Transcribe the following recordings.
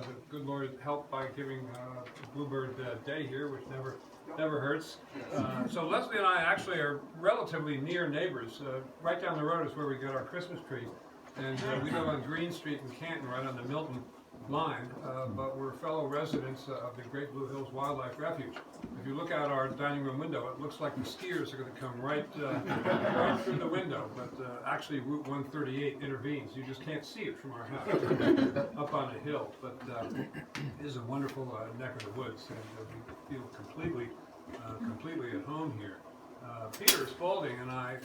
the good Lord helped by giving Bluebird Day here, which never hurts. So Leslie and I actually are relatively near neighbors. Right down the road is where we get our Christmas tree. And we live on Green Street in Canton, right on the Milton line, but we're fellow residents of the Great Blue Hills Wildlife Refuge. If you look out our dining room window, it looks like the skiers are going to come right through the window, but actually Route 138 intervenes. You just can't see it from our house up on a hill, but it is a wonderful neck of the woods, and we feel completely at home here. Peter Spaulding and I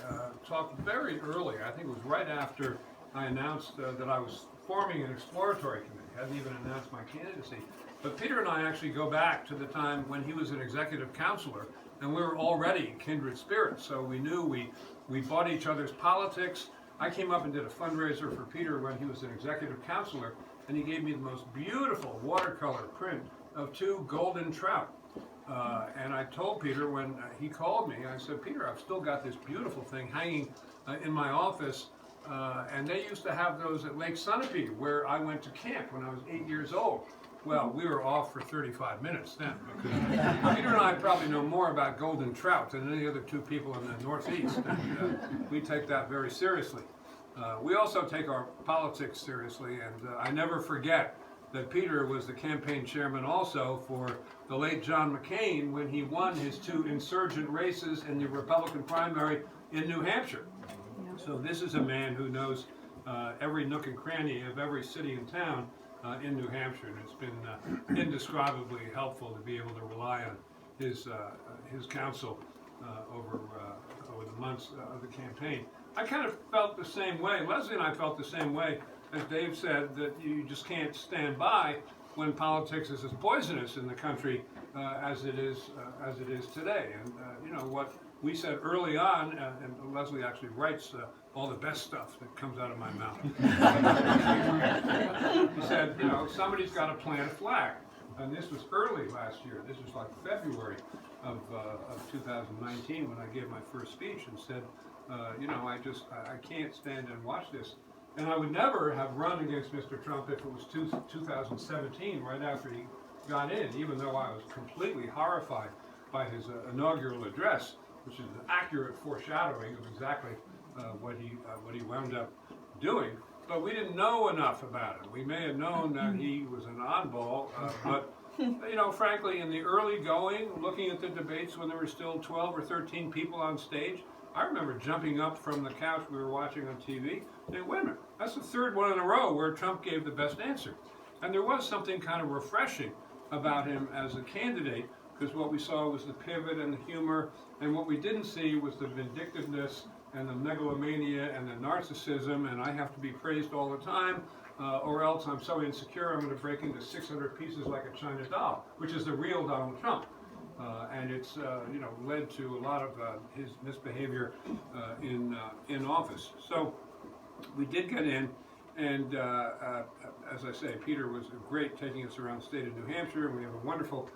talked very early. I think it was right after I announced that I was forming an exploratory committee. I hadn't even announced my candidacy. But Peter and I actually go back to the time when he was an executive counselor, and we were already kindred spirits. So we knew we bought each other's politics. I came up and did a fundraiser for Peter when he was an executive counselor, and he gave me the most beautiful watercolor print of 2 golden trout. And I told Peter when he called me, I said, Peter, I've still got this beautiful thing hanging in my office. And they used to have those at Lake Sunapee, where I went to camp when I was 8 years old. Well, we were off for 35 minutes then, because Peter and I probably know more about golden trout than any other 2 people in the Northeast, and we take that very seriously. We also take our politics seriously, and I never forget that Peter was the campaign chairman also for the late John McCain when he won his 2 insurgent races in the Republican primary in New Hampshire. So this is a man who knows every nook and cranny of every city and town in New Hampshire, and it's been indescribably helpful to be able to rely on his counsel over the months of the campaign. I kind of felt the same way. Leslie and I felt the same way, as Dave said, that you just can't stand by when politics is as poisonous in the country as it is today. And you know what we said early on, and Leslie actually writes all the best stuff that comes out of my mouth. He said, you know, somebody's got to plant a flag. And this was early last year. This was like February of 2019 when I gave my first speech and said, you know, I can't stand and watch this. And I would never have run against Mr. Trump if it was 2017, right after he got in, even though I was completely horrified by his inaugural address, which is an accurate foreshadowing of exactly what he wound up doing. But we didn't know enough about him. We may have known that he was an oddball, but you know, frankly, in the early going, looking at the debates when there were still 12 or 13 people on stage, I remember jumping up from the couch we were watching on TV, saying, wait a minute, that's the third one in a row where Trump gave the best answer. And there was something kind of refreshing about him as a candidate, because what we saw was the pivot and the humor, and what we didn't see was the vindictiveness and the megalomania and the narcissism, and I have to be praised all the time, or else I'm so insecure I'm going to break into 600 pieces like a China doll, which is the real Donald Trump. And it's you know, led to a lot of his misbehavior in office. So we did get in, and as I say, Peter was great taking us around the state of New Hampshire, and we have a wonderful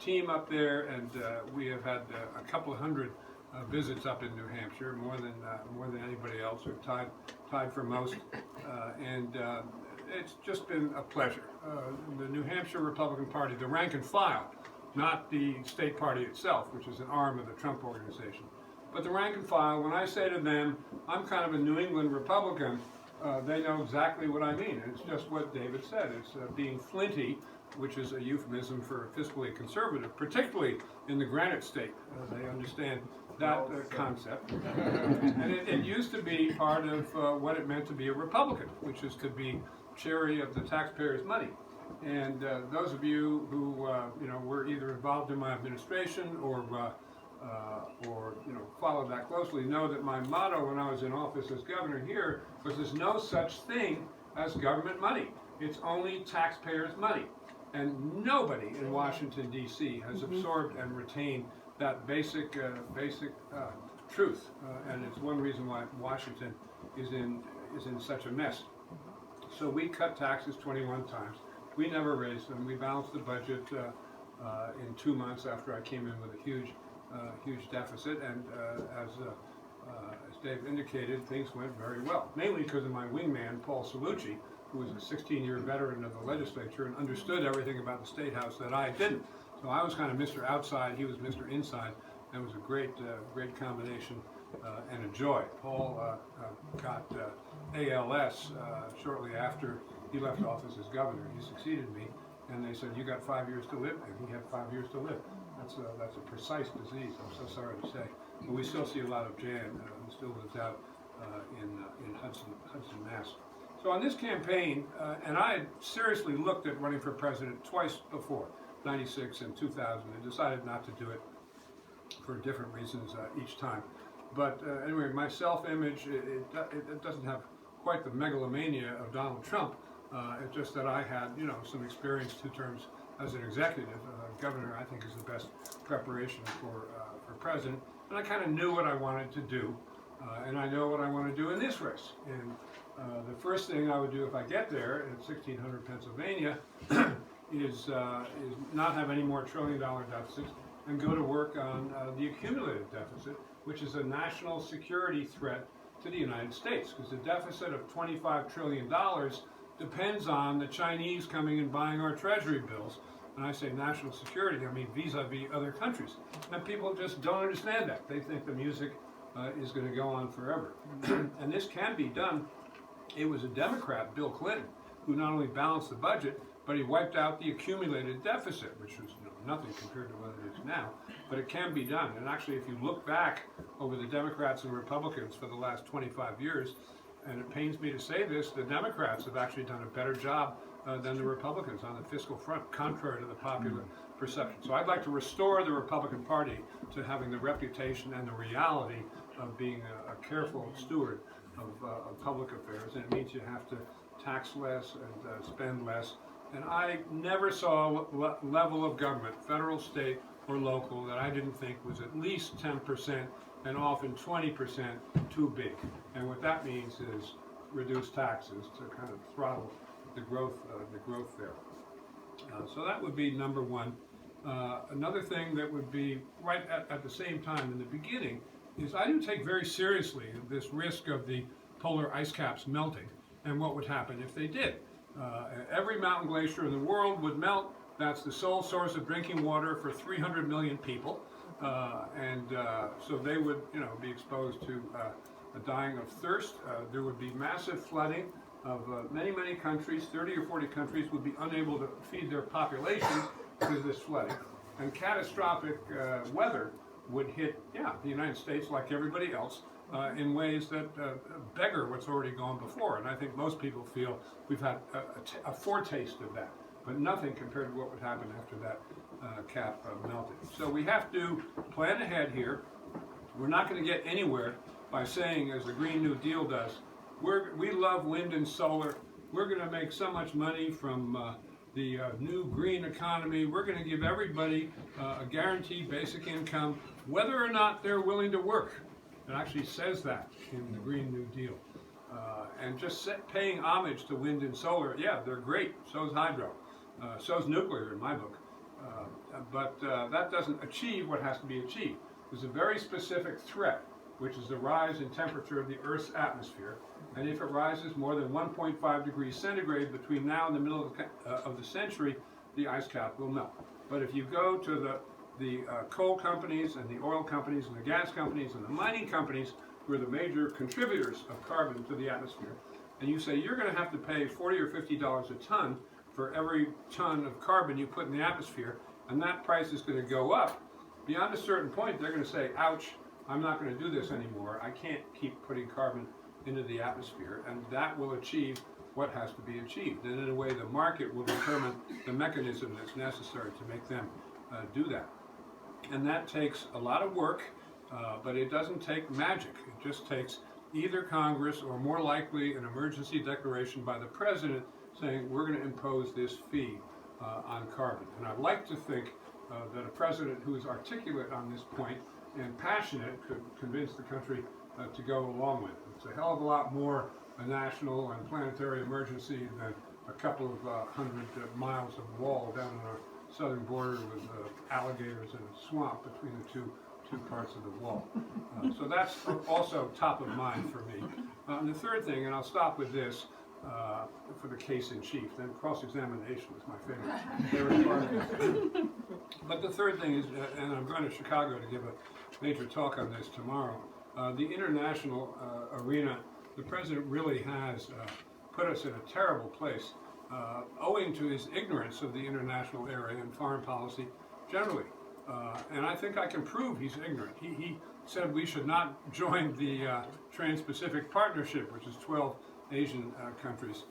team up there, and we have had a couple of hundred visits up in New Hampshire, more than anybody else, or tied for most, and it's just been a pleasure. The New Hampshire Republican Party, the rank and file, not the state party itself, which is an arm of the Trump organization, but the rank and file. When I say to them, I'm kind of a New England Republican, they know exactly what I mean. And it's just what David said. It's being flinty, which is a euphemism for fiscally conservative, particularly in the Granite State. They understand that concept. And it used to be part of what it meant to be a Republican, which is to be chary of the taxpayers' money. And those of you who you know, were either involved in my administration or you know, followed that closely know that my motto when I was in office as governor here was there's no such thing as government money. It's only taxpayers' money. And nobody in Washington, D.C. has absorbed and retained that basic truth. And it's one reason why Washington is in such a mess. So we cut taxes 21 times. We never raised them. We balanced the budget in 2 months after I came in with a huge deficit. And as Dave indicated, things went very well, mainly because of my wingman, Paul Cellucci, who was a 16-year veteran of the legislature and understood everything about the State House that I didn't. So I was kind of Mr. Outside, he was Mr. Inside. It was a great combination and a joy. Paul got ALS shortly after he left office as governor. He succeeded me, and they said, "You got 5 years to live," and he had 5 years to live. That's a precise disease, I'm so sorry to say. But we still see a lot of Jan who still lives out in Hudson, Mass. So on this campaign, and I had seriously looked at running for president twice before, 96 and 2000, and decided not to do it for different reasons each time. But anyway, my self-image, it doesn't have quite the megalomania of Donald Trump. It's just that I had, some experience 2 terms as an executive. Governor, I think, is the best preparation for president. And I kind of knew what I wanted to do, and I know what I want to do in this race. And the first thing I would do if I get there at 1600 Pennsylvania is not have any more trillion-dollar deficits and go to work on the accumulated deficit, which is a national security threat to the United States, because the deficit of $25 trillion depends on the Chinese coming and buying our treasury bills. And I say national security, I mean vis-a-vis other countries. And people just don't understand that. They think the music is going to go on forever. And this can be done. It was a Democrat, Bill Clinton, who not only balanced the budget, but he wiped out the accumulated deficit, which was nothing compared to what it is now. But it can be done. And actually, if you look back over the Democrats and Republicans for the last 25 years, and it pains me to say this, the Democrats have actually done a better job than the Republicans on the fiscal front, contrary to the popular perception. So I'd like to restore the Republican Party to having the reputation and the reality of being a careful steward of public affairs, and it means you have to tax less and spend less. And I never saw a level of government, federal, state, or local, that I didn't think was at least 10% and often 20% too big. And what that means is reduce taxes to kind of throttle the growth there. So that would be number one. Another thing that would be right at the same time in the beginning is I do take very seriously this risk of the polar ice caps melting and what would happen if they did. Every mountain glacier in the world would melt. That's the sole source of drinking water for 300 million people. So they would, be exposed to dying of thirst. There would be massive flooding of many, many countries. 30 or 40 countries would be unable to feed their populations because of this flooding. And catastrophic weather would hit, the United States like everybody else in ways that beggar what's already gone before. And I think most people feel we've had a foretaste of that, but nothing compared to what would happen after that cap melted. So we have to plan ahead here. We're not going to get anywhere by saying, as the Green New Deal does, we love wind and solar. We're going to make so much money from the new green economy. We're going to give everybody a guaranteed basic income, whether or not they're willing to work. It actually says that in the Green New Deal. And just paying homage to wind and solar, they're great. So's hydro. So's nuclear in my book. But that doesn't achieve what has to be achieved. There's a very specific threat, which is the rise in temperature of the Earth's atmosphere. And if it rises more than 1.5 degrees centigrade between now and the middle of the century, the ice cap will melt. But if you go to the coal companies and the oil companies and the gas companies and the mining companies, who are the major contributors of carbon to the atmosphere, and you say you're going to have to pay $40 or $50 a ton for every ton of carbon you put in the atmosphere, and that price is going to go up, beyond a certain point, they're going to say, ouch, I'm not going to do this anymore. I can't keep putting carbon into the atmosphere, and that will achieve what has to be achieved. And in a way, the market will determine the mechanism that's necessary to make them do that. And that takes a lot of work, but it doesn't take magic. It just takes either Congress or more likely an emergency declaration by the president saying we're going to impose this fee on carbon. And I'd like to think that a president who is articulate on this point and passionate could convince the country to go along with it. It's a hell of a lot more a national and planetary emergency than a couple of hundred miles of wall down on our southern border with alligators and a swamp between the two parts of the wall. So that's also top of mind for me. And the third thing, and I'll stop with this, for the case in chief. Then cross-examination was my favorite part of it. But the third thing is, and I'm going to Chicago to give a major talk on this tomorrow, the international arena, the president really has put us in a terrible place, owing to his ignorance of the international area and foreign policy generally. And I think I can prove he's ignorant. He said we should not join the Trans-Pacific Partnership, which is 12 Asian countries,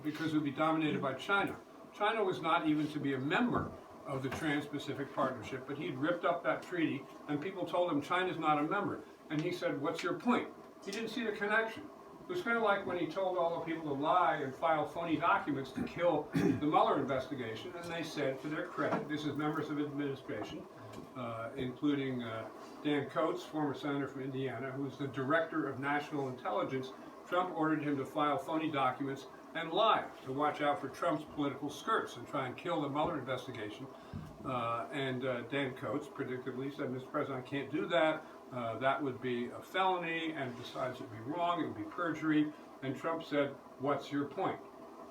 because it would be dominated by China. China was not even to be a member of the Trans-Pacific Partnership, but he'd ripped up that treaty, and people told him China's not a member. And he said, what's your point? He didn't see the connection. It was kind of like when he told all the people to lie and file phony documents to kill the Mueller investigation, and they said, to their credit, this is members of administration, including Dan Coates, former senator from Indiana, who's the director of national intelligence. Trump ordered him to file phony documents and lie to watch out for Trump's political skirts and try and kill the Mueller investigation. Dan Coates predictably said, Mr. President, I can't do that. That would be a felony, and besides it would be wrong, it would be perjury. And Trump said, what's your point?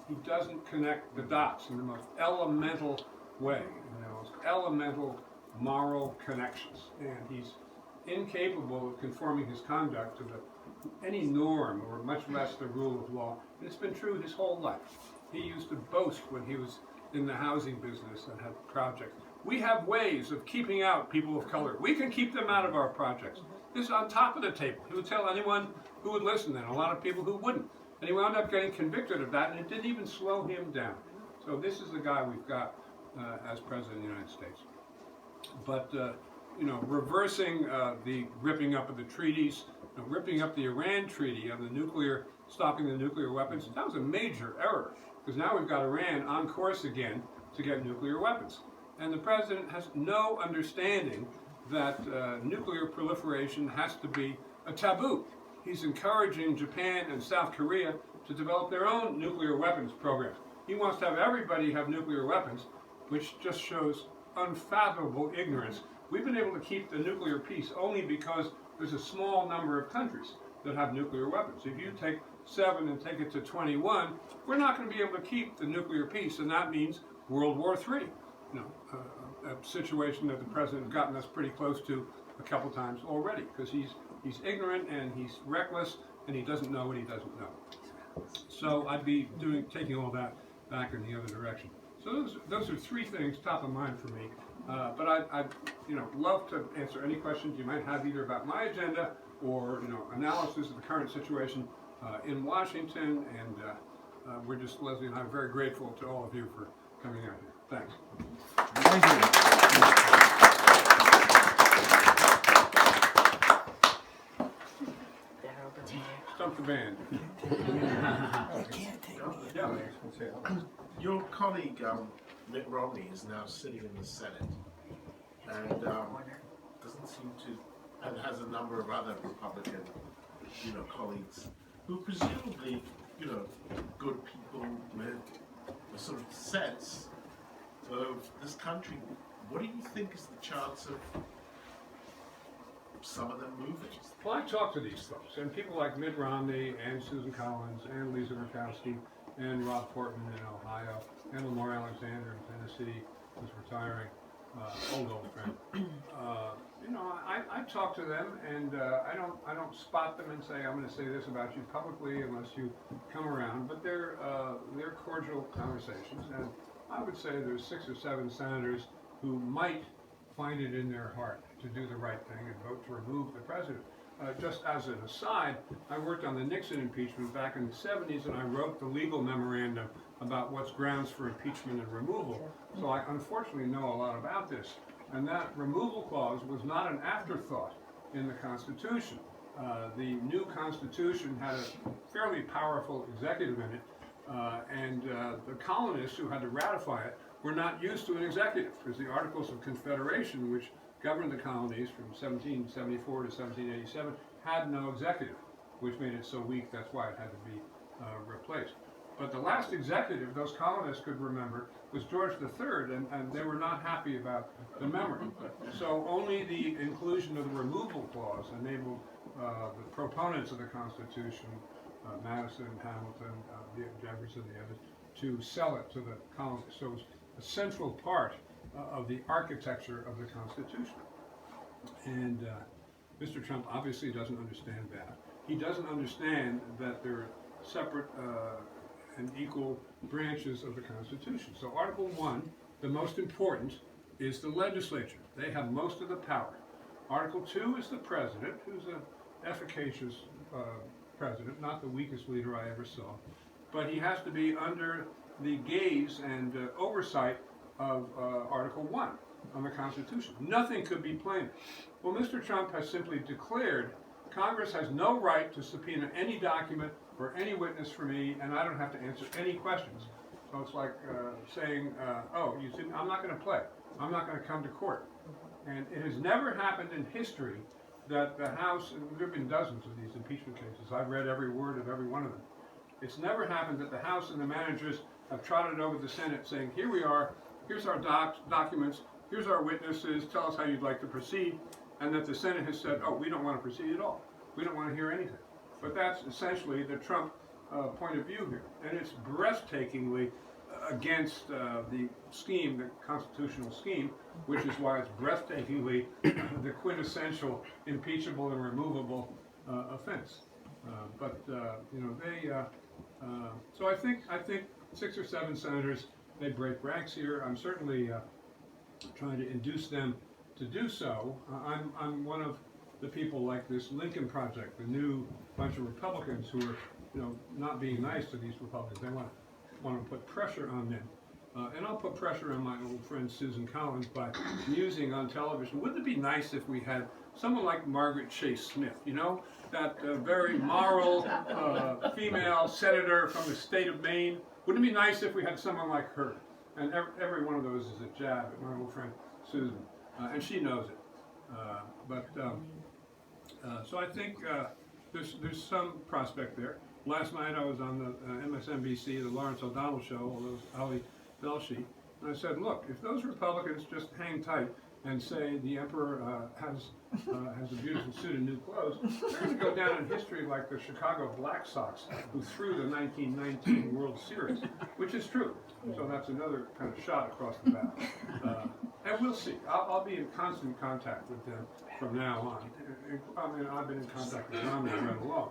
He doesn't connect the dots in the most elemental way, in the most elemental moral connections. And he's incapable of conforming his conduct to any norm, or much less the rule of law. And it's been true his whole life. He used to boast when he was in the housing business and had projects. We have ways of keeping out people of color. We can keep them out of our projects. This is on top of the table. He would tell anyone who would listen, and a lot of people who wouldn't. And he wound up getting convicted of that, and it didn't even slow him down. So this is the guy we've got as President of the United States. But, reversing the ripping up of the treaties, ripping up the Iran treaty of the nuclear, stopping the nuclear weapons, that was a major error. Because now we've got Iran on course again to get nuclear weapons. And the president has no understanding that nuclear proliferation has to be a taboo. He's encouraging Japan and South Korea to develop their own nuclear weapons programs. He wants to have everybody have nuclear weapons, which just shows unfathomable ignorance. We've been able to keep the nuclear peace only because there's a small number of countries that have nuclear weapons. If you take 7 and take it to 21, we're not going to be able to keep the nuclear peace, and that means World War III. A situation that the president has gotten us pretty close to a couple times already, because he's ignorant and he's reckless and he doesn't know what he doesn't know. So I'd be taking all that back in the other direction. So those are 3 things top of mind for me. But I'd love to answer any questions you might have either about my agenda or analysis of the current situation in Washington. And we're just, Leslie and I, are very grateful to all of you for coming out here. Thanks. Thank you. Stump the band. Yeah. Your colleague, Mitt Romney, is now sitting in the Senate and doesn't seem to, and has a number of other Republican, colleagues who presumably, good people with a sort of sense of this country. What do you think is the chance of some of them moving? Well, I talk to these folks, and people like Mitt Romney and Susan Collins and Lisa Murkowski and Rob Portman in Ohio and Lamar Alexander in Tennessee, who's retiring, old friend. I talk to them, and I don't spot them and say I'm going to say this about you publicly unless you come around. But they're cordial conversations, and I would say there's 6 or 7 senators who might find it in their heart to do the right thing and vote to remove the president. Just as an aside, I worked on the Nixon impeachment back in the 70s, and I wrote the legal memorandum about what's grounds for impeachment and removal. So I unfortunately know a lot about this. And that removal clause was not an afterthought in the Constitution. The new Constitution had a fairly powerful executive in it, and the colonists who had to ratify it were not used to an executive, because the Articles of Confederation, which governed the colonies from 1774 to 1787, had no executive, which made it so weak. That's why it had to be replaced. But the last executive those colonists could remember was George III, and they were not happy about the memory. So only the inclusion of the removal clause enabled the proponents of the Constitution Madison, Hamilton, Jefferson, the others, to sell it to the colonists. So it was a central part of the architecture of the Constitution. And Mr. Trump obviously doesn't understand that. He doesn't understand that there are separate and equal branches of the Constitution. So Article 1, the most important, is the legislature. They have most of the power. Article 2 is the president, who's an efficacious president, not the weakest leader I ever saw. But he has to be under the gaze and oversight of Article 1 on the Constitution. Nothing could be plainer. Well, Mr. Trump has simply declared Congress has no right to subpoena any document or any witness for me, and I don't have to answer any questions. So it's like saying, oh, you see, I'm not going to play. I'm not going to come to court. And it has never happened in history that the House, and there have been dozens of these impeachment cases, I've read every word of every one of them. It's never happened that the House and the managers have trotted over the Senate saying, here we are, here's our documents, here's our witnesses, tell us how you'd like to proceed, and that the Senate has said, oh, we don't want to proceed at all. We don't want to hear anything. But that's essentially the Trump point of view here. And it's breathtakingly against the scheme, the constitutional scheme, which is why it's breathtakingly the quintessential impeachable and removable offense. You know, they. So I think 6 or 7 senators, they break ranks here. I'm certainly trying to induce them to do so. I'm one of the people like this Lincoln Project, the new bunch of Republicans who are, you know, not being nice to these Republicans. They want to put pressure on them. And I'll put pressure on my old friend Susan Collins by musing on television. Wouldn't it be nice if we had someone like Margaret Chase Smith, you know, that very moral female senator from the state of Maine? Wouldn't it be nice if we had someone like her? And every one of those is a jab at my old friend Susan, and she knows it. So I think there's some prospect there. Last night I was on the MSNBC, the Lawrence O'Donnell show, although Ali Belshi, and I said, look, if those Republicans just hang tight and say the emperor has a beautiful suit of new clothes, they're going to go down in history like the Chicago Black Sox, who threw the 1919 World Series, which is true. So that's another kind of shot across the bow. And we'll see. I'll be in constant contact with them from now on. I mean, I've been in contact with Romney right along.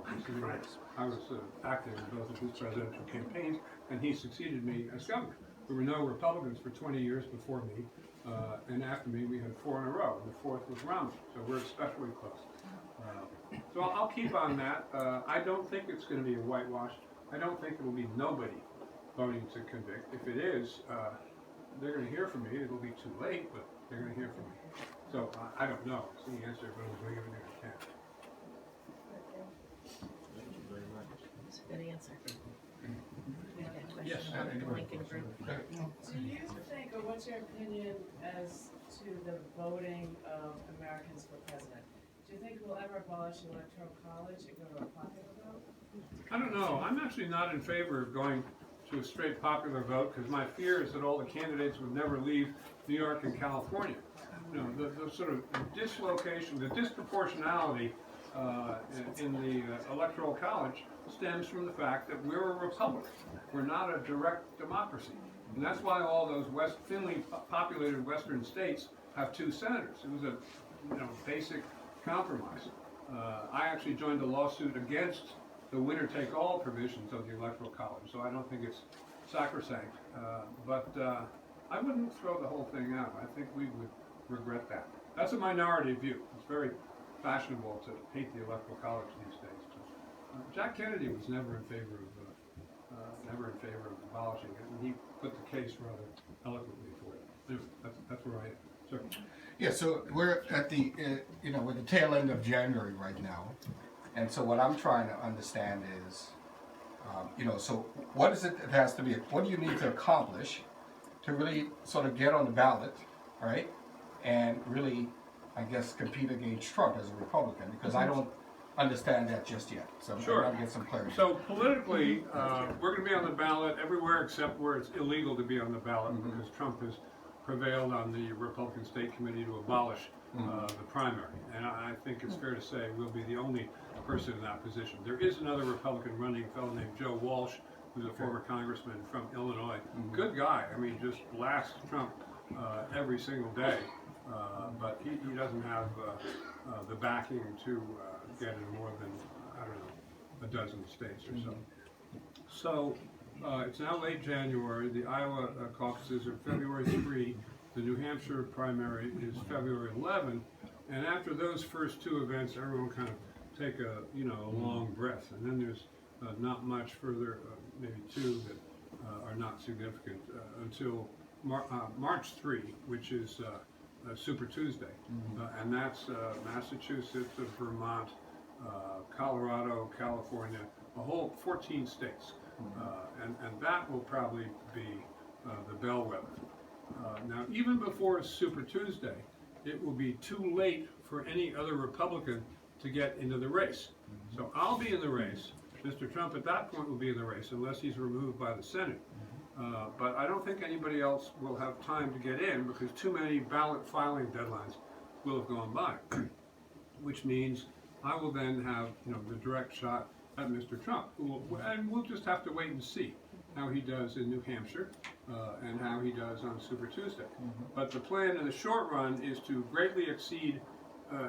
I was active in both of his presidential campaigns, and he succeeded me as governor. There were no Republicans for 20 years before me, and after me we had 4 in a row, and the 4th was Romney, so we're especially close. So I'll keep on that. I don't think it's going to be a whitewash. I don't think it will be nobody voting to convict. If it is, they're going to hear from me. It'll be too late, but they're going to hear from me. So I don't know. It's the answer, but I'm doing everything I can. Thank you very much. That's a good answer. Yes. The Lincoln Group. Do you think, or what's your opinion as to the voting of Americans for president? Do you think we'll ever abolish the electoral college and go to a popular vote? I don't know. I'm actually not in favor of going to a straight popular vote because my fear is that all the candidates would never leave New York and California. You know, the sort of dislocation, the disproportionality in the electoral college stems from the fact that we're a republic. We're not a direct democracy. And that's why all those thinly populated western states have 2 senators. It was a basic compromise. I actually joined a lawsuit against the winner-take-all provisions of the electoral college, so I don't think it's sacrosanct. But I wouldn't throw the whole thing out. I think we would regret that. That's a minority view. It's very fashionable to hate the electoral college these days. Jack Kennedy was never in favor of abolishing it, and he put the case rather eloquently for it. Anyway, that's where I am. Sir. Yeah, so we're at the we're the tail end of January right now, and so what I'm trying to understand is, so what is it that has to be? What do you need to accomplish to really sort of get on the ballot, right? And really, I guess, compete against Trump as a Republican, because I don't understand that just yet. So Sure. I'm going to get some clarity. So politically, we're going to be on the ballot everywhere except where it's illegal to be on the ballot because Trump has prevailed on the Republican State Committee to abolish the primary. And I think it's fair to say we'll be the only person in that position. There is another Republican running, a fellow named Joe Walsh, who's a former congressman from Illinois. Good guy. I mean, just blasts Trump every single day. But he doesn't have the backing to get in more than, I don't know, a dozen states or so. So it's now late January. The Iowa caucuses are February 3. The New Hampshire primary is February 11. And after those first two events, everyone kind of take a long breath. And then there's not much further, maybe two that are not significant until March 3, which is Super Tuesday. And that's Massachusetts, Vermont, Colorado, California, a whole 14 states. And that will probably be the bellwether. Now, even before Super Tuesday, it will be too late for any other Republican to get into the race. So I'll be in the race. Mr. Trump at that point will be in the race unless he's removed by the Senate. But I don't think anybody else will have time to get in because too many ballot filing deadlines will have gone by, which means I will then have the direct shot at Mr. Trump, and we'll just have to wait and see how he does in New Hampshire and how he does on Super Tuesday. But the plan in the short run is to greatly exceed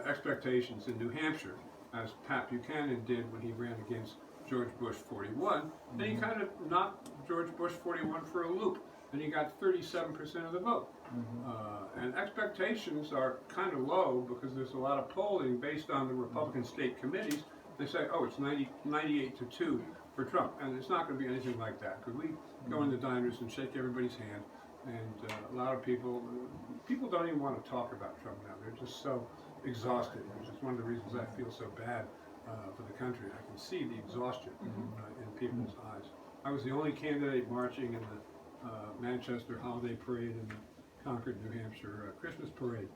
expectations in New Hampshire, as Pat Buchanan did when he ran against George Bush 41, and he kind of knocked George Bush 41 for a loop, and he got 37% of the vote. And expectations are kind of low because there's a lot of polling based on the Republican state committees. They say, oh, it's 98-2 for Trump, and it's not going to be anything like that because we go in the diners and shake everybody's hand, and a lot of people don't even want to talk about Trump now. They're just so exhausted, which is one of the reasons I feel so bad for the country. I can see the exhaustion in people's eyes. I was the only candidate marching in the Manchester Holiday Parade and the Concord, New Hampshire Christmas Parade.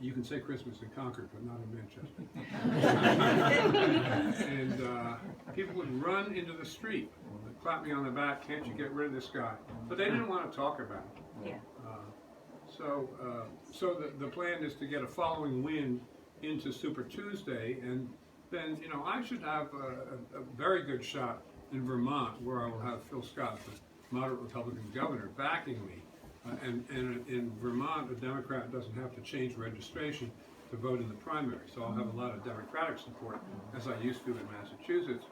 You can say Christmas in Concord, but not in Manchester. And people would run into the street, clap me on the back, can't you get rid of this guy? But they didn't want to talk about it. Yeah. So the plan is to get a following wind into Super Tuesday, and then I should have a very good shot in Vermont, where I will have Phil Scott, the moderate Republican governor, backing me. And in Vermont, a Democrat doesn't have to change registration to vote in the primary, so I'll have a lot of Democratic support, as I used to in Massachusetts.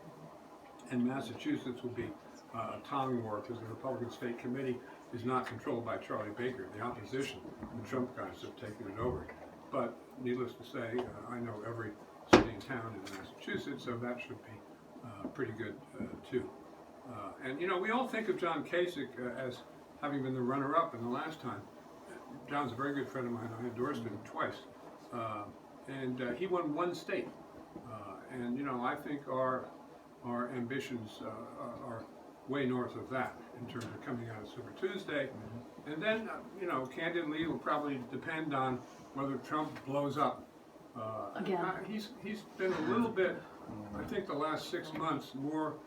And Massachusetts will be a tongue war because the Republican State Committee is not controlled by Charlie Baker. The opposition, the Trump guys, have taken it over. But needless to say, I know every city and town in Massachusetts, so that should be pretty good too. And we all think of John Kasich as having been the runner-up in the last time. John's a very good friend of mine. I endorsed him twice. And he won one state. And I think our ambitions are way north of that in terms of coming out of Super Tuesday. And then, candidly, it will probably depend on whether Trump blows up. Again. He's been a little bit, I think the last 6 months, more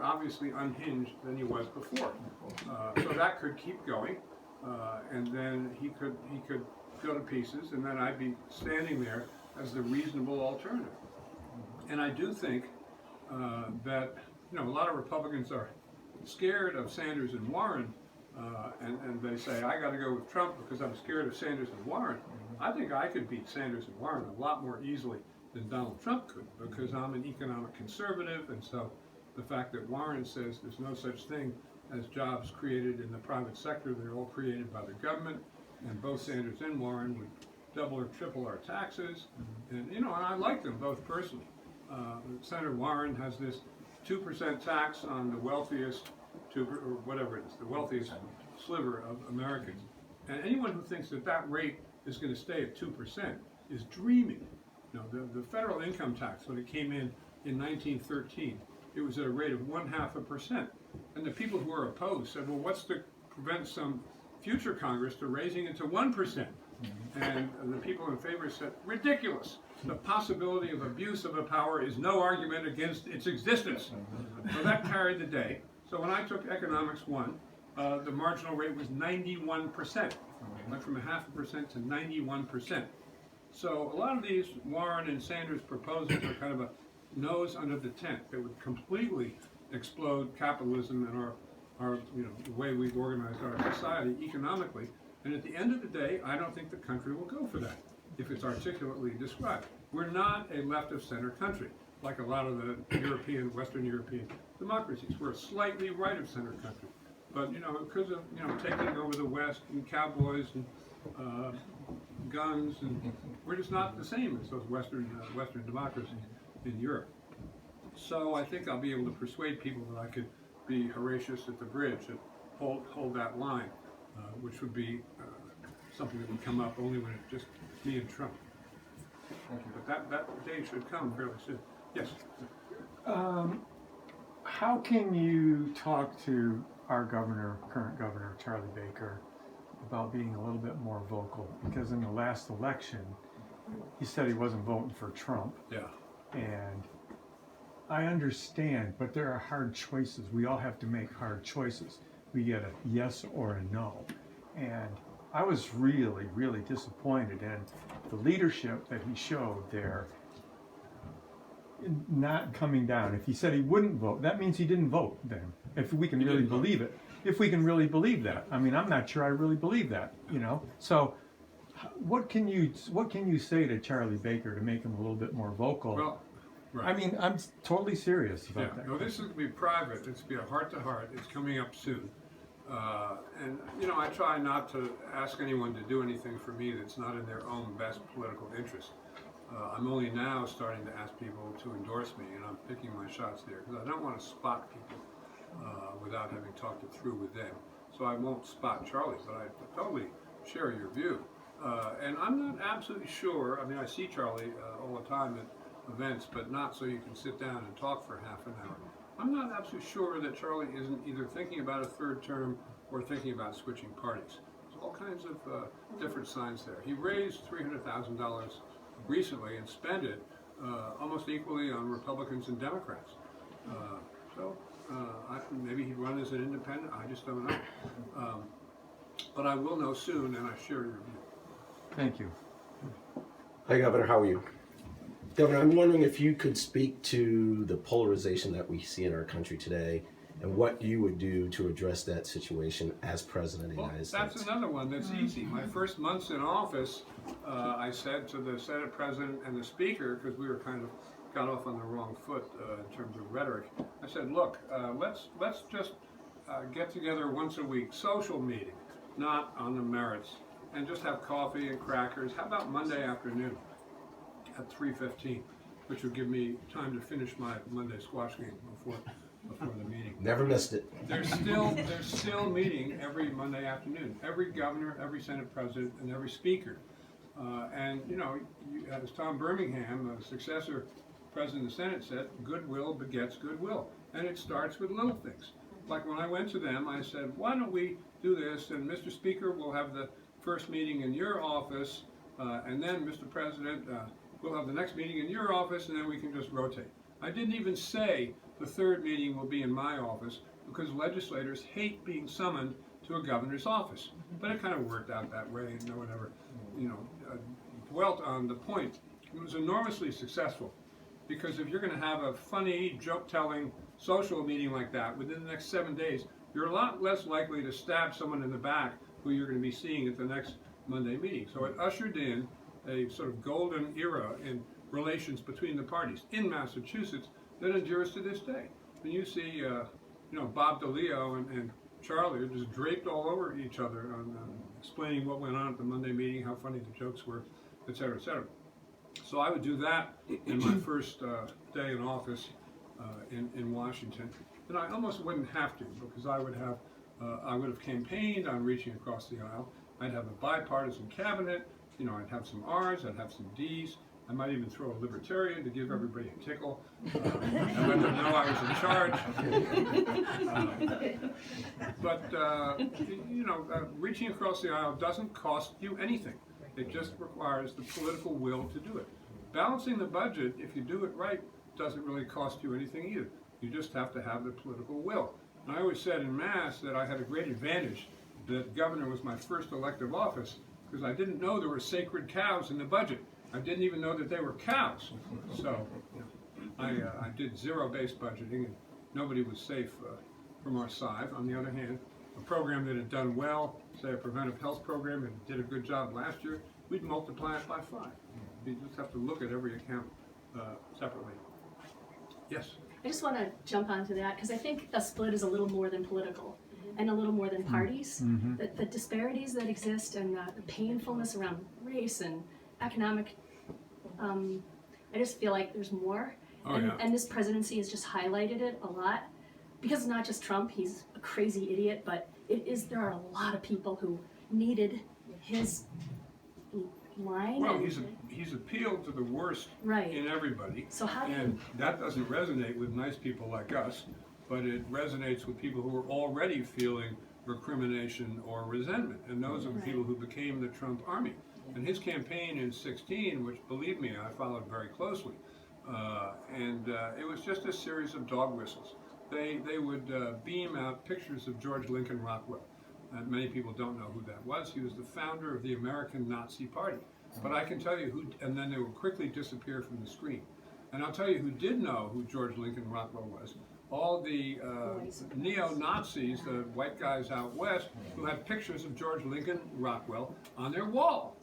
obviously unhinged than he was before. So that could keep going, and then he could go to pieces, and then I'd be standing there as the reasonable alternative. And I do think that a lot of Republicans are scared of Sanders and Warren, and they say, I got to go with Trump because I'm scared of Sanders and Warren. I think I could beat Sanders and Warren a lot more easily than Donald Trump could because I'm an economic conservative, and so the fact that Warren says there's no such thing as jobs created in the private sector, they're all created by the government, and both Sanders and Warren would double or triple our taxes, and and I like them both personally. Senator Warren has this 2% tax on the wealthiest, or whatever it is, the wealthiest sliver of Americans. And anyone who thinks that rate is going to stay at 2% is dreaming. The federal income tax, when it came in 1913, it was at a rate of 0.5%. And the people who are opposed said, well, what's to prevent some future Congress to raising it to 1%? And the people in favor said, ridiculous. The possibility of abuse of a power is no argument against its existence. So that carried the day. So when I took Economics 1, the marginal rate was 91%. Went from 0.5% to 91%. So a lot of these Warren and Sanders proposals are kind of a nose under the tent that would completely explode capitalism and our the way we've organized our society economically. And at the end of the day, I don't think the country will go for that if it's articulately described. We're not a left of center country like a lot of the Western European democracies. We're a slightly right of center country. But because of taking over the West and cowboys and guns, and we're just not the same as those Western democracies in Europe. So I think I'll be able to persuade people that I could be Horatius at the bridge and hold that line, which would be something that would come up only when it's just me and Trump. But that day should come fairly soon. Yes. How can you talk to our current governor, Charlie Baker, about being a little bit more vocal? Because in the last election, he said he wasn't voting for Trump. Yeah. And I understand, but there are hard choices. We all have to make hard choices. We get a yes or a no. And I was really, really disappointed in the leadership that he showed there, not coming down. If he said he wouldn't vote, that means he didn't vote then. If we can really believe it. If we can really believe that. I mean, I'm not sure I really believe that, So what can you say to Charlie Baker to make him a little bit more vocal? Well, right. I mean, I'm totally serious about that. No, this is going to be private. It's going to be a heart-to-heart. It's coming up soon. And I try not to ask anyone to do anything for me that's not in their own best political interest. I'm only now starting to ask people to endorse me, and I'm picking my shots there because I don't want to spot people without having talked it through with them. So I won't spot Charlie, but I totally share your view. And I'm not absolutely sure. I mean, I see Charlie all the time at events, but not so you can sit down and talk for half an hour. I'm not absolutely sure that Charlie isn't either thinking about a third term or thinking about switching parties. There's all kinds of different signs there. He raised $300,000 recently and spent it almost equally on Republicans and Democrats. Maybe he'd run as an independent. I just don't know. But I will know soon, and I share your view. Thank you. Hi, Governor. How are you? Governor, I'm wondering if you could speak to the polarization that we see in our country today and what you would do to address that situation as President of the United States. That's another one that's easy. My first months in office, I said to the Senate President and the Speaker, because we were kind of got off on the wrong foot in terms of rhetoric, I said, look, let's just get together once a week, social meeting, not on the merits, and just have coffee and crackers. How about Monday afternoon at 3:15, which would give me time to finish my Monday squash game before the meeting. Never missed it. They're still meeting every Monday afternoon. Every governor, every Senate President, and every Speaker. As Tom Birmingham, a successor President of the Senate, said, goodwill begets goodwill. And it starts with little things. Like when I went to them, I said, why don't we do this? And Mr. Speaker, we'll have the first meeting in your office, and then Mr. President, we'll have the next meeting in your office, and then we can just rotate. I didn't even say the third meeting will be in my office because legislators hate being summoned to a governor's office. But it kind of worked out that way, and no one ever, dwelt on the point. It was enormously successful because if you're going to have a funny, joke-telling social meeting like that within the next 7 days, you're a lot less likely to stab someone in the back who you're going to be seeing at the next Monday meeting. So it ushered in a sort of golden era in relations between the parties in Massachusetts that endures to this day. When you see, Bob DeLeo and Charlie are just draped all over each other on explaining what went on at the Monday meeting, how funny the jokes were, et cetera, et cetera. So I would do that in my first day in office in Washington. And I almost wouldn't have to because I would have campaigned on reaching across the aisle. I'd have a bipartisan cabinet. I'd have some R's, I'd have some D's. I might even throw a libertarian to give everybody a tickle and let them know I was in charge. Reaching across the aisle doesn't cost you anything. It just requires the political will to do it. Balancing the budget, if you do it right, doesn't really cost you anything either. You just have to have the political will. And I always said in Mass that I had a great advantage that governor was my first elective office because I didn't know there were sacred cows in the budget. I didn't even know that they were cows. So I did zero-based budgeting, and nobody was safe from our side. On the other hand, a program that had done well, say a preventive health program, and did a good job last year, we'd multiply it by 5. You just have to look at every account separately. Yes? I just want to jump onto that because I think a split is a little more than political and a little more than parties. The disparities that exist and the painfulness around race and economic, I just feel like there's more. Oh, and, yeah. and this presidency has just highlighted it a lot because it's not just Trump, he's a crazy idiot, but there are a lot of people who needed his line. Well, and, he's appealed to the worst Right. in everybody. So how do you- And that doesn't resonate with nice people like us, but it resonates with people who are already feeling recrimination or resentment. And those are the Right. people who became the Trump army. And his campaign in 2016, which believe me, I followed very closely, it was just a series of dog whistles. They would beam out pictures of George Lincoln Rockwell. Many people don't know who that was. He was the founder of the American Nazi Party. But I can tell you who, and then they would quickly disappear from the screen. And I'll tell you who did know who George Lincoln Rockwell was. All the neo-Nazis, the white guys out west, who had pictures of George Lincoln Rockwell on their wall.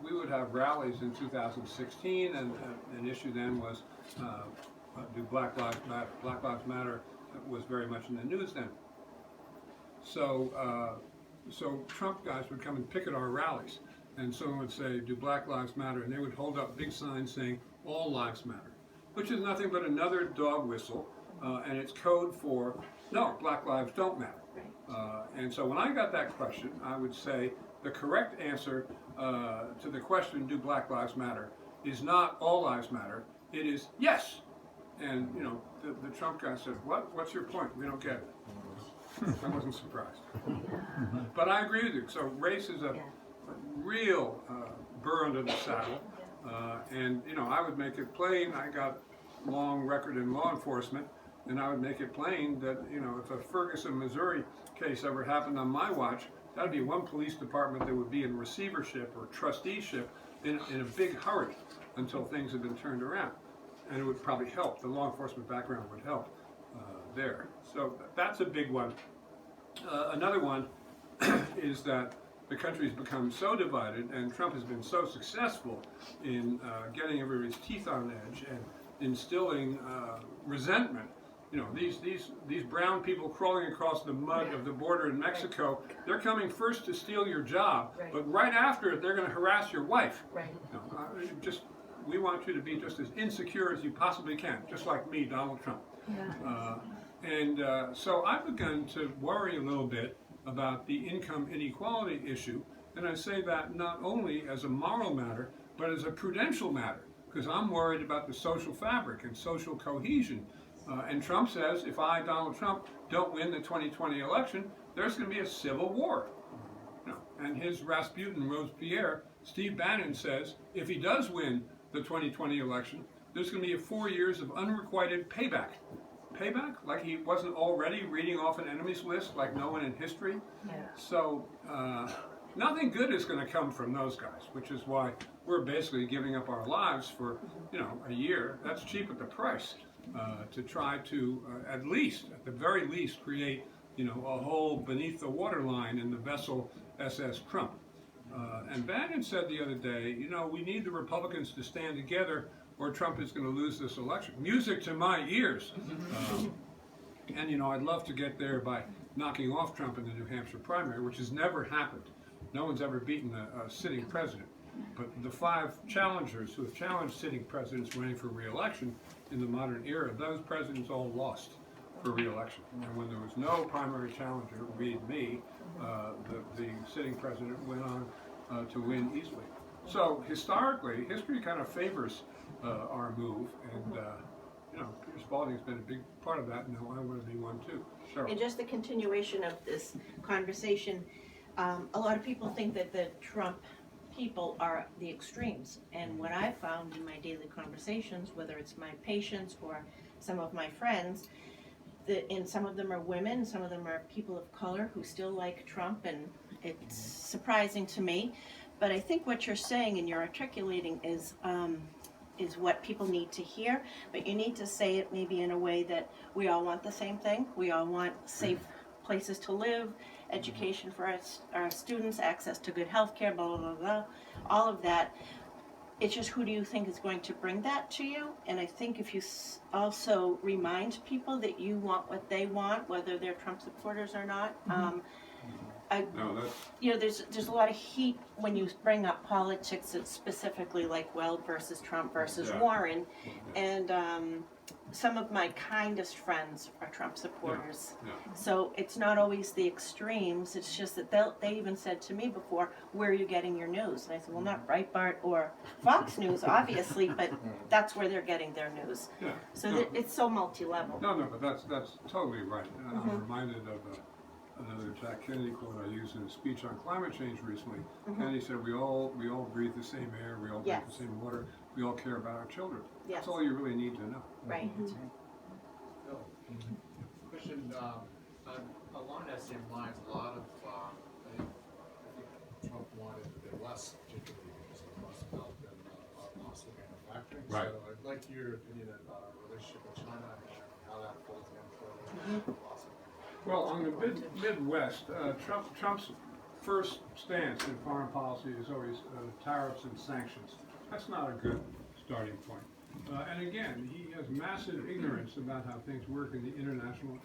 We would have rallies in 2016, and an issue then was, do Black Lives Matter? Black Lives Matter was very much in the news then. So Trump guys would come and picket our rallies, and someone would say, do Black Lives Matter? And they would hold up big signs saying, all lives matter, which is nothing but another dog whistle, and it's code for, no, Black lives don't matter. And so when I got that question, I would say the correct answer to the question, do Black lives matter, is not all lives matter, it is yes. And, the Trump guy said, what's your point? We don't get it. I wasn't surprised. But I agree with you. So race is a real burr under the saddle. I would make it plain. I got long record in law enforcement, and I would make it plain that, if a Ferguson, Missouri case ever happened on my watch, that would be one police department that would be in receivership or trusteeship in a big hurry until things had been turned around. And it would probably help. The law enforcement background would help there. So that's a big one. Another one is that the country's become so divided, and Trump has been so successful in getting everybody's teeth on edge and instilling resentment. These brown people crawling across the mud of the border in Mexico, they're coming first to steal your job, but right after it, they're going to harass your wife. Right. We want you to be just as insecure as you possibly can, just like me, Donald Trump. So I've begun to worry a little bit about the income inequality issue, and I say that not only as a moral matter, but as a prudential matter, because I'm worried about the social fabric and social cohesion. And Trump says, if I, Donald Trump, don't win the 2020 election, there's going to be a civil war. And his Rasputin Robespierre, Steve Bannon, says, if he does win the 2020 election, there's going to be 4 years of unrequited payback. Payback? Like he wasn't already reading off an enemy's list like no one in history? So nothing good is going to come from those guys, which is why we're basically giving up our lives for, a year. That's cheap at the price to try to at the very least, create, a hole beneath the waterline in the vessel SS Trump. And Bannon said the other day, we need the Republicans to stand together or Trump is going to lose this election. Music to my ears. I'd love to get there by knocking off Trump in the New Hampshire primary, which has never happened. No one's ever beaten a sitting president. But the 5 challengers who have challenged sitting presidents running for re-election in the modern era, those presidents all lost for re-election. And when there was no primary challenger, read me, the sitting president went on to win easily. So historically, history kind of favors our move, and Peter Spalding's been a big part of that, and I want to be one too. Cheryl. And just the continuation of this conversation, a lot of people think that the Trump people are the extremes. And what I've found in my daily conversations, whether it's my patients or some of my friends, and some of them are women, some of them are people of color who still like Trump, and it's surprising to me. But I think what you're saying and you're articulating is what people need to hear, but you need to say it maybe in a way that we all want the same thing. We all want safe places to live, education for our students, access to good health care, blah, blah, blah, blah, all of that. It's just, who do you think is going to bring that to you? And I think if you also remind people that you want what they want, whether they're Trump supporters or not. No, that's, You know, there's a lot of heat when you bring up politics, that's specifically like Weld versus Trump versus Yeah. Warren, and some of my kindest friends are Trump supporters. yeah. So it's not always the extremes. It's just that they even said to me before, "Where are you getting your news?" And I said, "Well, not Breitbart or Fox News, obviously, but that's where they're getting their news." Yeah. So No. it's so multi-level. No, but that's totally right. And I'm reminded of another Jack Kennedy quote I used in a speech on climate change recently. And he said, we all breathe the same air, we all drink Yes. the same water, we all care about our children. Yes. That's all you really need to know. Right. Question, along that same lines, a lot of, I think Trump wanted the Midwest particularly because of the Rust Belt and Austin manufacturing. Right. So I'd like your opinion on our relationship with China and how that folds into Austin. Well, on the Midwest, Trump's first stance in foreign policy is always tariffs and sanctions. That's not a good starting point. And again, he has massive ignorance about how things work in the international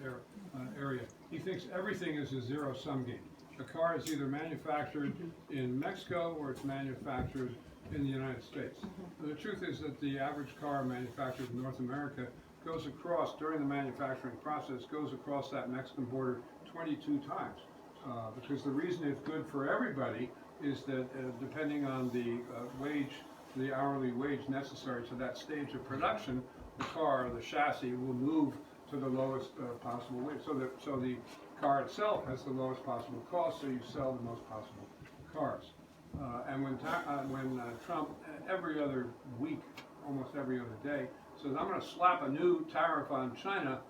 area. He thinks everything is a zero-sum game. A car is either manufactured in Mexico or it's manufactured in the United States. The truth is that the average car manufactured in North America goes across, during the manufacturing process, goes across that Mexican border 22 times. Because the reason it's good for everybody is that depending on the hourly wage necessary to that stage of production, the car, the chassis, will move to the lowest possible wage. So the car itself has the lowest possible cost, so you sell the most possible cars. And when Trump, every other week, almost every other day, says, I'm going to slap a new tariff on China,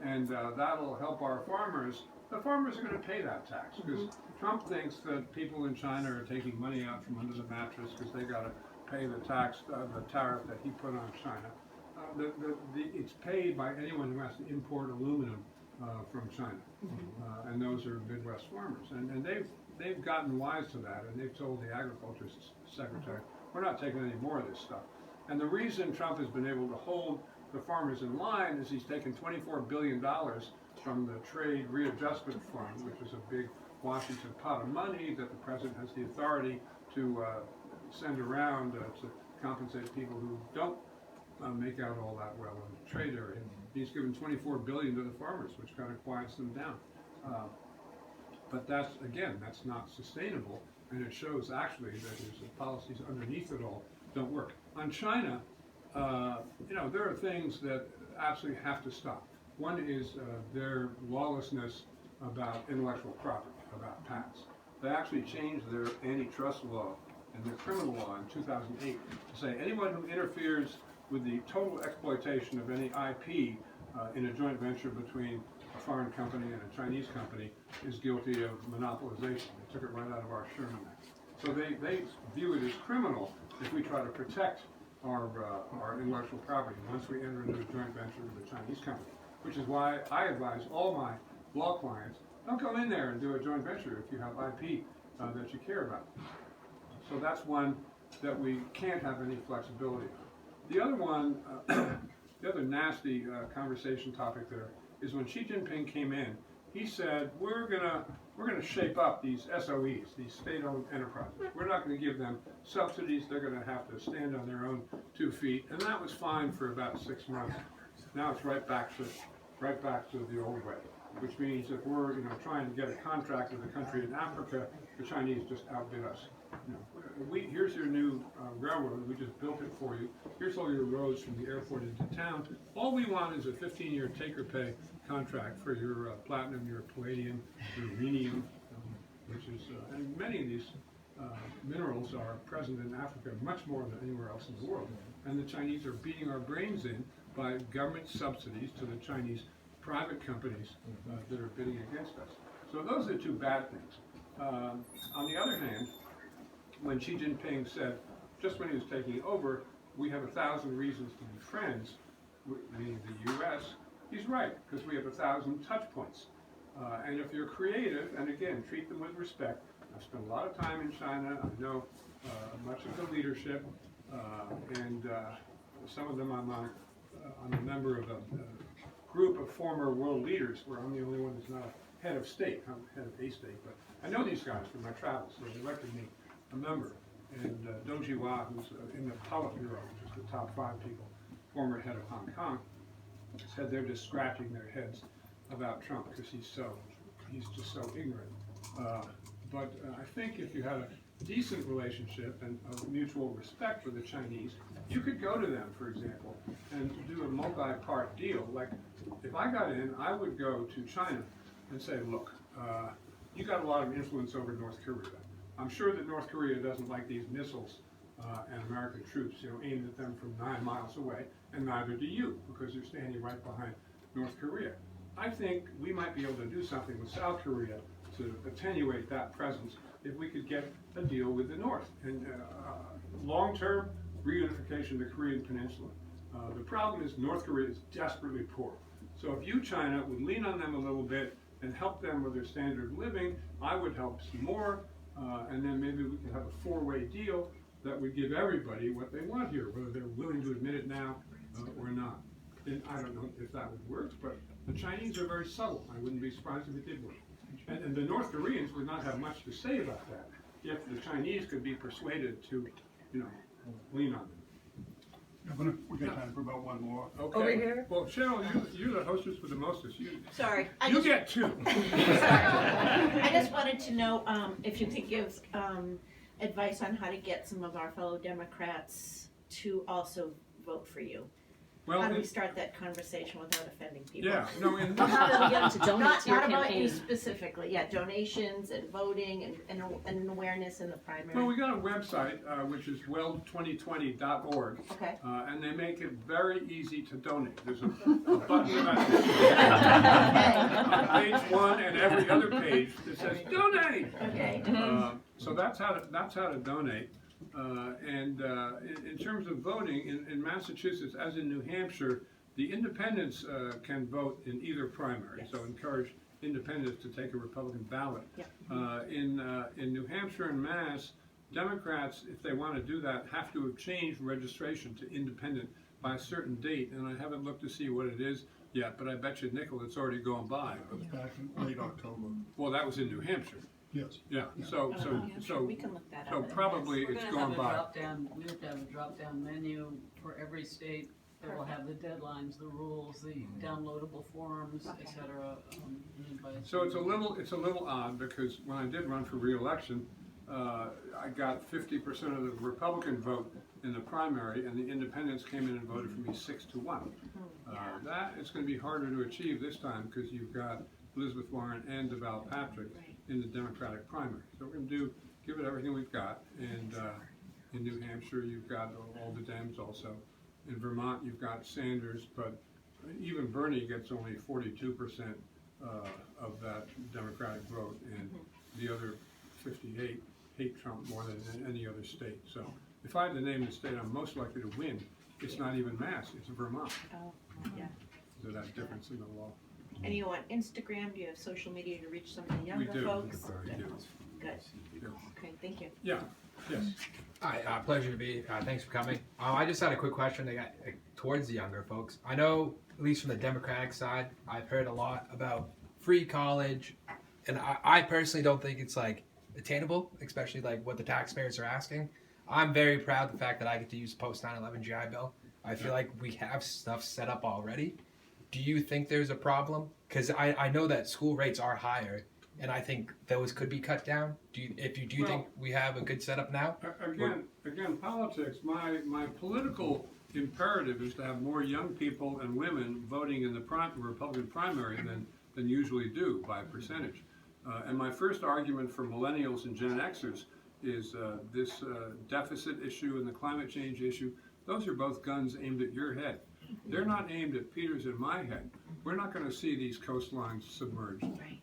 and that'll help our farmers, the farmers are going to pay that tax. Because Trump thinks that people in China are taking money out from under the mattress because they got to pay the tax, the tariff that he put on China. It's paid by anyone who has to import aluminum from China, and those are Midwest farmers. And they've gotten wise to that, and they've told the agriculture secretary, we're not taking any more of this stuff. And the reason Trump has been able to hold the farmers in line is he's taken $24 billion from the Trade Readjustment Fund, which is a big Washington pot of money that the president has the authority to send around to compensate people who don't make out all that well in the trade area. He's given $24 billion to the farmers, which kind of quiets them down. But that's not sustainable, and it shows actually that his policies underneath it all don't work. On China, there are things that absolutely have to stop. One is their lawlessness about intellectual property, about patents. They actually changed their antitrust law and their criminal law in 2008 to say anyone who interferes with the total exploitation of any IP in a joint venture between a foreign company and a Chinese company is guilty of monopolization. They took it right out of our Sherman Act. So they view it as criminal if we try to protect our intellectual property once we enter into a joint venture with a Chinese company, which is why I advise all my law clients, don't come in there and do a joint venture if you have IP that you care about. So that's one that we can't have any flexibility on. The other one, the other nasty conversation topic there is when Xi Jinping came in, he said, we're gonna shape up these SOEs, these state-owned enterprises. We're not gonna give them subsidies, they're gonna have to stand on their own 2 feet, and that was fine for about 6 months. Now it's right back to the old way, which means if we're trying to get a contract with a country in Africa, the Chinese just outbid us. Here's your new railroad, we just built it for you. Here's all your roads from the airport into town. All we want is a 15-year take-or-pay contract for your platinum, your palladium, your rhenium, which is, and many of these minerals are present in Africa much more than anywhere else in the world. And the Chinese are beating our brains in by government subsidies to the Chinese private companies that are bidding against us. So those are two bad things. On the other hand, when Xi Jinping said, just when he was taking over, we have 1,000 reasons to be friends, meaning the U.S., he's right, because we have 1,000 touch points. And if you're creative, and again, treat them with respect. I've spent a lot of time in China. I know much of the leadership, and some of them I'm a member of a group of former world leaders where I'm the only one that's not a head of state. I'm head of a state, but I know these guys from my travels, so they elected me a member. And Dong Jiwa, who's in the Politburo, which is the top 5 people, former head of Hong Kong, said they're just scratching their heads about Trump because he's just so ignorant. But I think if you had a decent relationship and a mutual respect for the Chinese, you could go to them, for example, and do a multi-part deal. Like, if I got in, I would go to China and say, look, you got a lot of influence over North Korea. I'm sure that North Korea doesn't like these missiles and American troops, aimed at them from 9 miles away, and neither do you, because you're standing right behind North Korea. I think we might be able to do something with South Korea to attenuate that presence if we could get a deal with the North and long-term reunification of the Korean Peninsula. The problem is North Korea is desperately poor. So if you, China, would lean on them a little bit and help them with their standard of living, I would help some more, and then maybe we could have a 4-way deal that would give everybody what they want here, whether they're willing to admit it now or not. And I don't know if that would work, but the Chinese are very subtle. I wouldn't be surprised if it did work. And the North Koreans would not have much to say about that if the Chinese could be persuaded to, lean on them. We got time for about one more. Okay. Over here? Well, Cheryl, you're the hostess with the mostest. Sorry. You get 2. I just wanted to know if you could give advice on how to get some of our fellow Democrats to also vote for you. Well, How do we start that conversation without offending people? yeah, no, in How do we get them to donate Not, to your not about you campaign? specifically, yeah, donations and voting and an awareness in the primary. well, we got a website, which is weld2020.org, Okay. and they make it very easy to donate. There's a button on page 1 and every other page that says donate. Okay. So that's how to donate. And in terms of voting, in Massachusetts, as in New Hampshire, the independents can vote in either primary. Yes. So encourage independents to take a Republican ballot. Yeah. In New Hampshire and Mass, Democrats, if they want to do that, have to have changed registration to independent by a certain date. And I haven't looked to see what it is yet, but I bet you nickel it's already gone by. It was back in late October. Well, that was in New Hampshire. Yes. Yeah. So We can look that up. so probably We're it's gonna gone have a by. drop-down, we have to have a drop-down menu for every state that will have the deadlines, the rules, the downloadable forms, Okay. et cetera. So it's a little odd because when I did run for re-election, I got 50% of the Republican vote in the primary, and the independents came in and voted for me 6-1. That is going to be harder to achieve this time because you've got Elizabeth Warren and Deval Patrick in the Democratic primary. So we're going to give it everything we've got. And in New Hampshire, you've got all the Dems also. In Vermont, you've got Sanders, but even Bernie gets only 42% of that Democratic vote, and the other 58 hate Trump more than any other state. So if I had to name the state I'm most likely to win, it's not even Mass, it's Vermont. Oh, yeah. So that difference in the law. And you on Instagram? Do you have social media to reach some of the We younger do. folks? We do. Good. Yeah. Okay, thank you. Yeah, yes. Hi, pleasure to be. Thanks for coming. I just had a quick question towards the younger folks. I know, at least from the Democratic side, I've heard a lot about free college, and I personally don't think it's attainable, especially what the taxpayers are asking. I'm very proud of the fact that I get to use post 9/11 GI Bill. I feel like we have stuff set up already. Do you think there's a problem? Because I know that school rates are higher, and I think those could be cut down. Do you think we have a good setup now? Again, politics. My political imperative is to have more young people and women voting in the Republican primary than usually do by percentage. And my first argument for millennials and Gen Xers is this deficit issue and the climate change issue. Those are both guns aimed at your head. They're not aimed at Peter's and my head. we're not going to see these coastlines submerged. Right.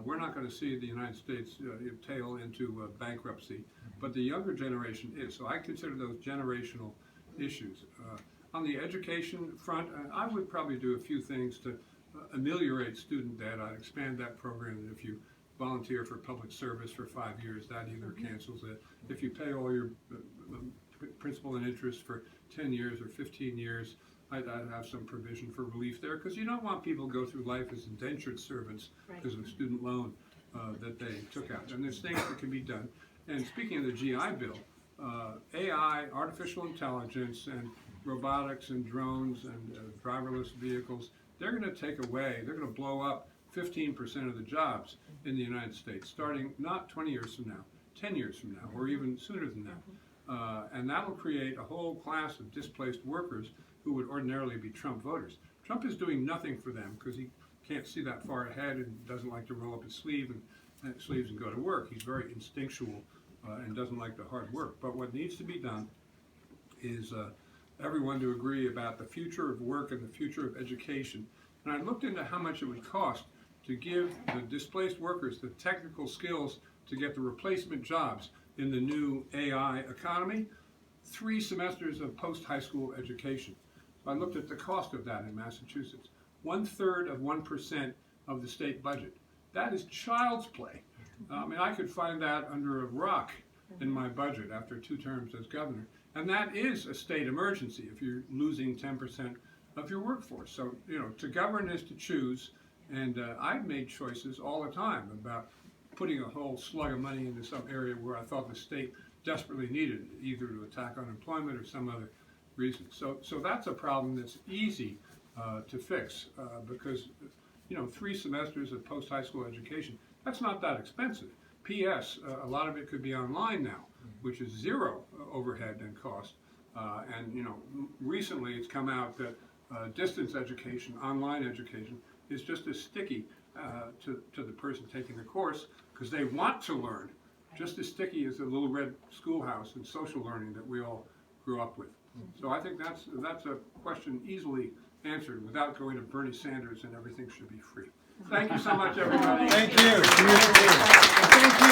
We're not going to see the United States tail into bankruptcy, but the younger generation is. So I consider those generational issues. On the education front, I would probably do a few things to ameliorate student debt. I'd expand that program. If you volunteer for public service for 5 years, that either cancels it. If you pay all your principal and interest for 10 years or 15 years, I'd have some provision for relief there, because you don't want people to go through life as indentured servants because of a student loan that they took out. And there's things that can be done. And speaking of the GI Bill, AI, artificial intelligence, and robotics and drones and driverless vehicles, they're going to take away, they're going to blow up 15% of the jobs in the United States, starting not 20 years from now, 10 years from now, or even sooner than that. And that will create a whole class of displaced workers who would ordinarily be Trump voters. Trump is doing nothing for them because he can't see that far ahead and doesn't like to roll up his sleeves and go to work. He's very instinctual and doesn't like the hard work. But what needs to be done is everyone to agree about the future of work and the future of education. And I looked into how much it would cost to give the displaced workers the technical skills to get the replacement jobs in the new AI economy. 3 semesters of post-high school education. So I looked at the cost of that in Massachusetts. 1/3 of 1% of the state budget. That is child's play. I mean, I could find that under a rock in my budget after 2 terms as governor. And that is a state emergency if you're losing 10% of your workforce. So, you know, to govern is to choose. And I've made choices all the time about putting a whole slug of money into some area where I thought the state desperately needed it, either to attack unemployment or some other reason. So that's a problem that's easy to fix because, you know, 3 semesters of post-high school education, that's not that expensive. P.S. A lot of it could be online now, which is 0 overhead and cost. And, you know, recently it's come out that distance education, online education, is just as sticky to the person taking the course because they want to learn. Just as sticky as the little red schoolhouse and social learning that we all grew up with. So I think that's a question easily answered without going to Bernie Sanders and everything should be free. Thank you so much, everybody. Thank you. Thank you.